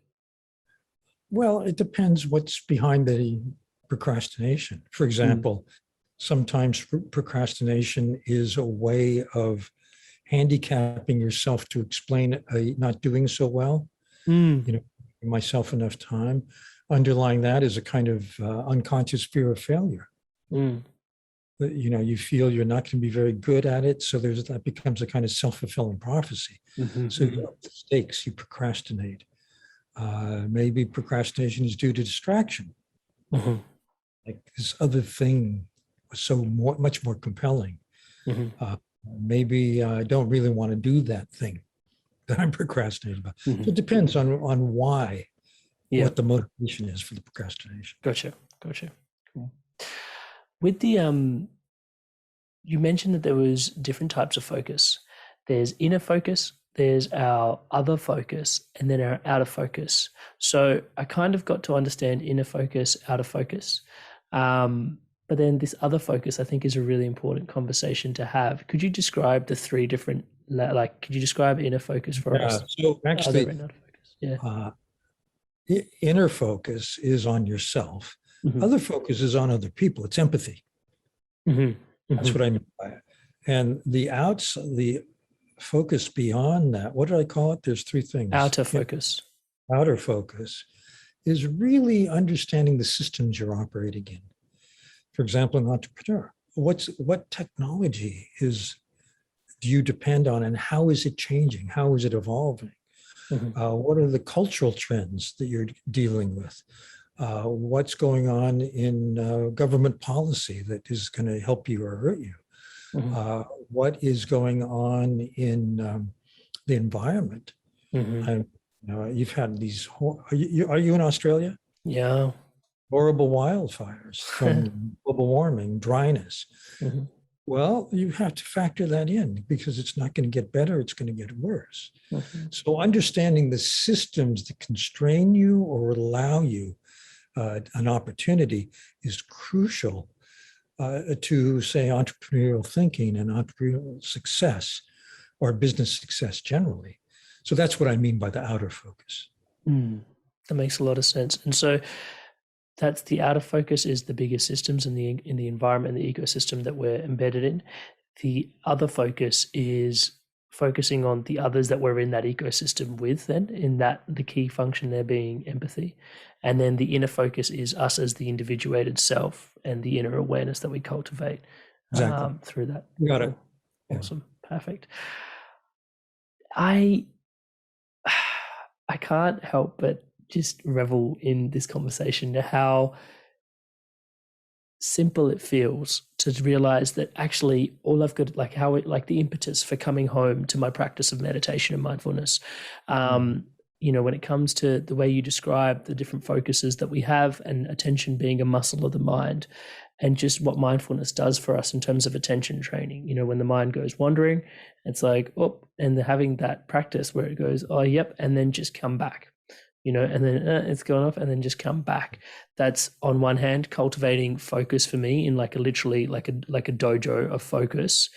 Well, it depends what's behind the procrastination. For example, sometimes procrastination is a way of handicapping yourself to explain not doing so well. Myself enough time. Underlying that is a kind of unconscious fear of failure. You feel you're not going to be very good at it, so that becomes a kind of self-fulfilling prophecy. So you have mistakes, you procrastinate. Maybe procrastination is due to distraction. Like this other thing was so much more compelling. Maybe I don't really want to do that thing that I'm procrastinating about. So it depends on why, what the motivation is for the procrastination. Gotcha. Cool. With the you mentioned that there was different types of focus. There's inner focus, there's our other focus, and then our outer focus. So I kind of got to understand inner focus, outer focus. But then this other focus, I think, is a really important conversation to have. Could you describe the three different, could you describe inner focus for us? So actually, inner focus is on yourself. Other focus is on other people. It's empathy. That's what I mean by it. And the focus beyond that, what did I call it? There's three things. Outer focus. Outer focus is really understanding the systems you're operating in. For example, an entrepreneur, what technology do you depend on, and how is it changing? How is it evolving? What are the cultural trends that you're dealing with? What's going on in government policy that is going to help you or hurt you? What is going on in the environment? You've had these. Are you in Australia? Yeah. Horrible wildfires from global warming, dryness. Well, you have to factor that in because it's not going to get better, it's going to get worse. So understanding the systems that constrain you or allow you an opportunity is crucial to, say, entrepreneurial thinking and entrepreneurial success or business success generally. So that's what I mean by the outer focus. That makes a lot of sense. And so that's the outer focus is the bigger systems in the environment and the ecosystem that we're embedded in. The other focus is focusing on the others that we're in that ecosystem with, then in that the key function there being empathy. And then the inner focus is us as the individuated self and the inner awareness that we cultivate through that. You got it. Awesome. Perfect. I I can't help but just revel in this conversation, how simple it feels to realize that actually all I've got, like how it, like the impetus for coming home to my practice of meditation and mindfulness. When it comes to the way you describe the different focuses that we have, and attention being a muscle of the mind, and just what mindfulness does for us in terms of attention training. When the mind goes wandering, it's like, oh, and having that practice where it goes, oh, yep, and then just come back. And then it's gone off, and then just come back. That's on one hand cultivating focus for me in like a literally like a dojo of focus,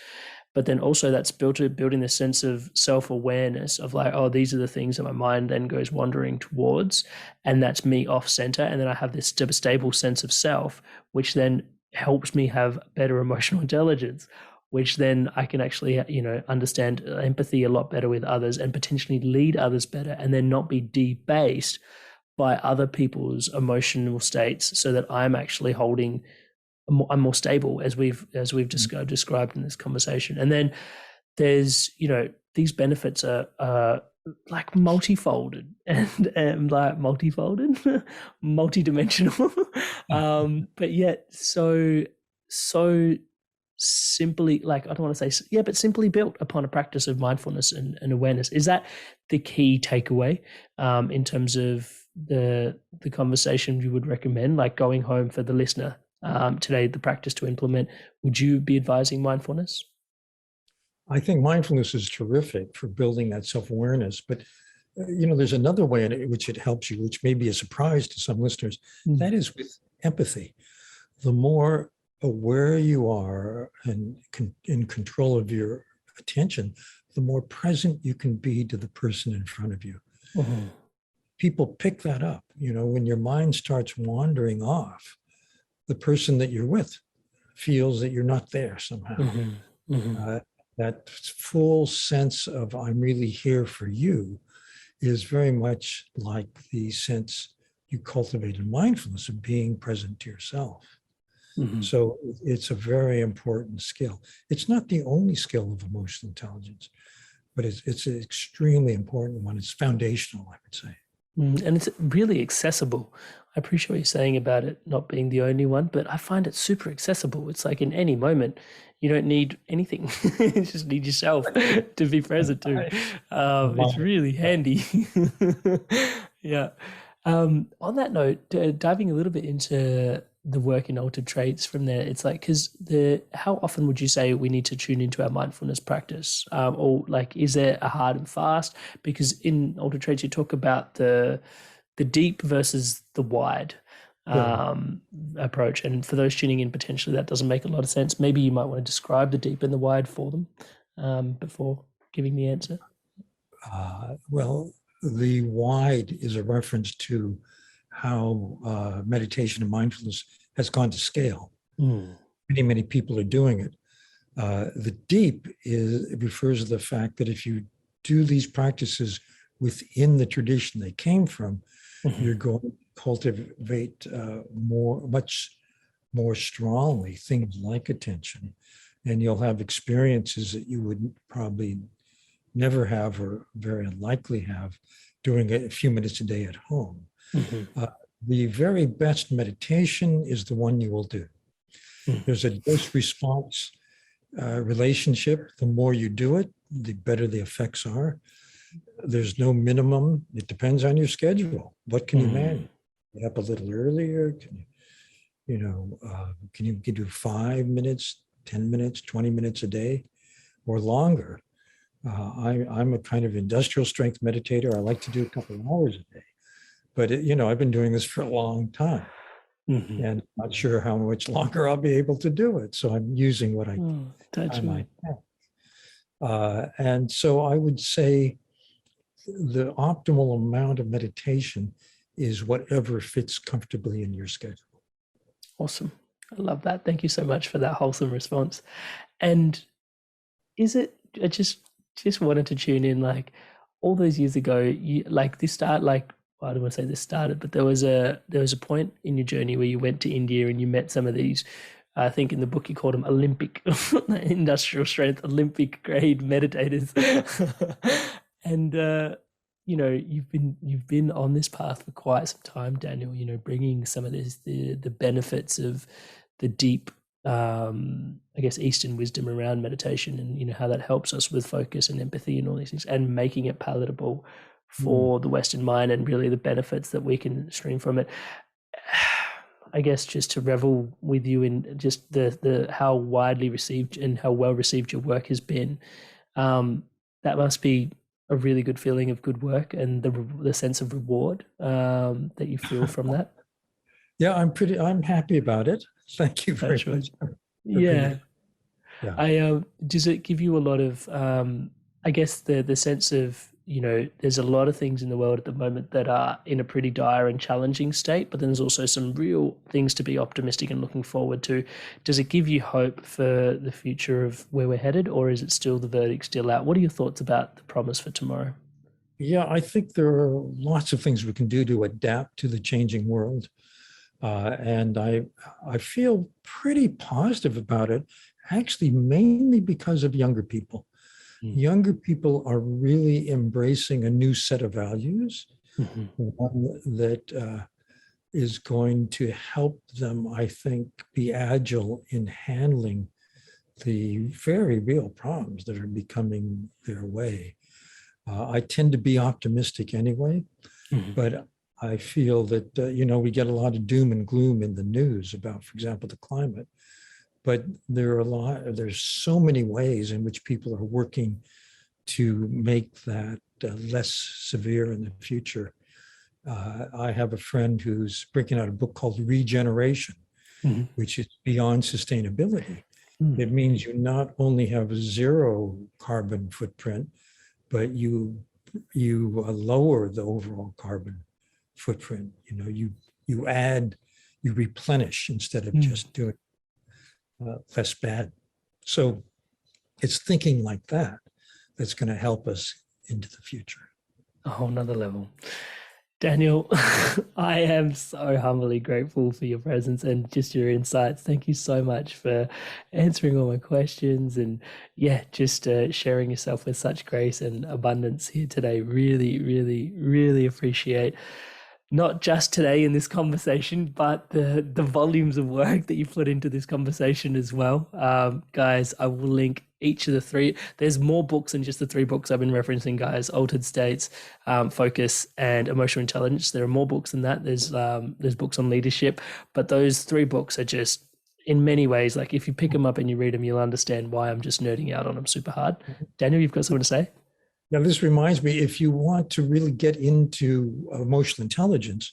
but then also that's building this sense of self-awareness of like, oh, these are the things that my mind then goes wandering towards, and that's me off center, and then I have this stable sense of self, which then helps me have better emotional intelligence, which then I can actually, understand empathy a lot better with others and potentially lead others better, and then not be debased by other people's emotional states, so that I'm actually I'm more stable, as we've described in this conversation. And then there's, these benefits are like multifolded and like multidimensional, but yet so simply, like, I don't want to say, yeah, but simply built upon a practice of mindfulness and awareness. Is that the key takeaway in terms of the conversation you would recommend, like going home for the listener today, the practice to implement? Would you be advising mindfulness? I think mindfulness is terrific for building that self-awareness, but there's another way in which it helps you, which may be a surprise to some listeners. That is with empathy. The more aware you are and in control of your attention, the more present you can be to the person in front of you. People pick that up. When your mind starts wandering off, the person that you're with feels that you're not there somehow. That full sense of I'm really here for you is very much like the sense you cultivate in mindfulness of being present to yourself. So it's a very important skill. It's not the only skill of emotional intelligence, but it's an extremely important one. It's foundational, I would say. And it's really accessible. I appreciate what you're saying about it not being the only one, but I find it super accessible. It's like in any moment, you don't need anything. You just need yourself to be present to. It's really handy. Yeah. On that note, diving a little bit into the work in altered traits from there, it's like, because how often would you say we need to tune into our mindfulness practice? Or like, is there a hard and fast? Because in altered traits, you talk about the deep versus the wide approach. And for those tuning in, potentially that doesn't make a lot of sense. Maybe you might want to describe the deep and the wide for them before giving the answer. Well, the wide is a reference to how meditation and mindfulness has gone to scale. Many, many people are doing it. The deep refers to the fact that if you do these practices within the tradition they came from, you're going to cultivate much more strongly things like attention, and you'll have experiences that you would probably never have or very unlikely have doing a few minutes a day at home. The very best meditation is the one you will do. There's a dose-response relationship. The more you do it, the better the effects are. There's no minimum. It depends on your schedule. What can you manage? Get up a little earlier? Can you do 5 minutes, 10 minutes, 20 minutes a day or longer? I'm a kind of industrial strength meditator. I like to do a couple of hours a day. But, I've been doing this for a long time. And I'm not sure how much longer I'll be able to do it. So I'm using what I might have. And so I would say the optimal amount of meditation is whatever fits comfortably in your schedule. Awesome. I love that. Thank you so much for that wholesome response. And I just wanted to tune in, like all those years ago, I don't want to say this started, but there was a point in your journey where you went to India and you met some of these, I think in the book you called them Olympic, industrial strength, Olympic grade meditators. And you've been on this path for quite some time, Daniel. Bringing some of the benefits of the deep, I guess, Eastern wisdom around meditation, and how that helps us with focus and empathy and all these things, and making it palatable for the Western mind, and really the benefits that we can stream from it. I guess just to revel with you in just the how widely received and how well received your work has been. That must be a really good feeling of good work, and the sense of reward that you feel from that. Yeah, I'm happy about it. Thank you very much. Yeah. Yeah. Does it give you a lot of, I guess the sense of, there's a lot of things in the world at the moment that are in a pretty dire and challenging state, but then there's also some real things to be optimistic and looking forward to. Does it give you hope for the future of where we're headed, or is it still the verdict still out? What are your thoughts about the promise for tomorrow? Yeah, I think there are lots of things we can do to adapt to the changing world. And I feel pretty positive about it, actually, mainly because of younger people. Younger people are really embracing a new set of values, one that is going to help them, I think, be agile in handling the very real problems that are becoming their way. I tend to be optimistic anyway, but I feel that, we get a lot of doom and gloom in the news about, for example, the climate. But there's so many ways in which people are working to make that less severe in the future. I have a friend who's bringing out a book called Regeneration, which is beyond sustainability. It means you not only have a zero carbon footprint, but you lower the overall carbon footprint. You add, you replenish instead of just doing less bad. So it's thinking like that that's going to help us into the future. A whole nother level. Daniel, I am so humbly grateful for your presence and just your insights. Thank you so much for answering all my questions, and just sharing yourself with such grace and abundance here today. Really, really, really appreciate not just today in this conversation, but the volumes of work that you put into this conversation as well. Guys, I will link each of the three. There's more books than just the three books I've been referencing, guys. Altered States, Focus, and Emotional Intelligence. There are more books than that. There's books on leadership, but those three books are just, in many ways, like if you pick them up and you read them, you'll understand why I'm just nerding out on them super hard. Daniel, you've got something to say? Now, this reminds me, if you want to really get into emotional intelligence,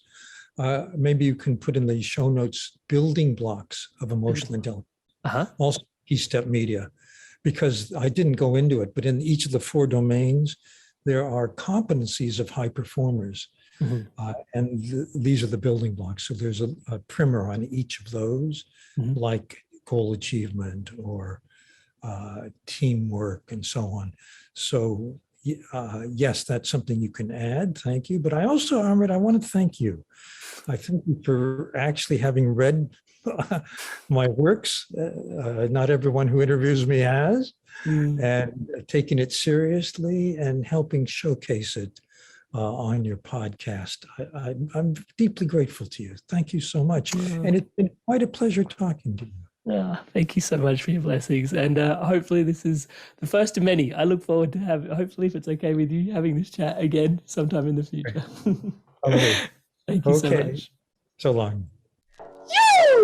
maybe you can put in the show notes building blocks of emotional intelligence. Also, Keystep Media, because I didn't go into it, but in each of the 4 domains, there are competencies of high performers. And these are the building blocks. So there's a primer on each of those, like goal achievement or teamwork and so on. So yes, that's something you can add. Thank you. But I also, Amrit, I want to thank you. I thank you for actually having read my works. Not everyone who interviews me has, and taking it seriously and helping showcase it on your podcast. I'm deeply grateful to you. Thank you so much. And it's been quite a pleasure talking to you. Thank you so much for your blessings. And hopefully this is the first of many. I look forward to hopefully, if it's okay with you, having this chat again sometime in the future. Thank you so much. So long.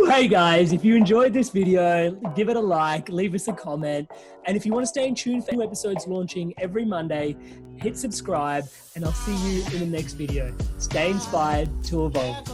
Hey guys, if you enjoyed this video, give it a like, leave us a comment. And if you want to stay in tune for new episodes launching every Monday, hit subscribe, and I'll see you in the next video. Stay inspired to evolve.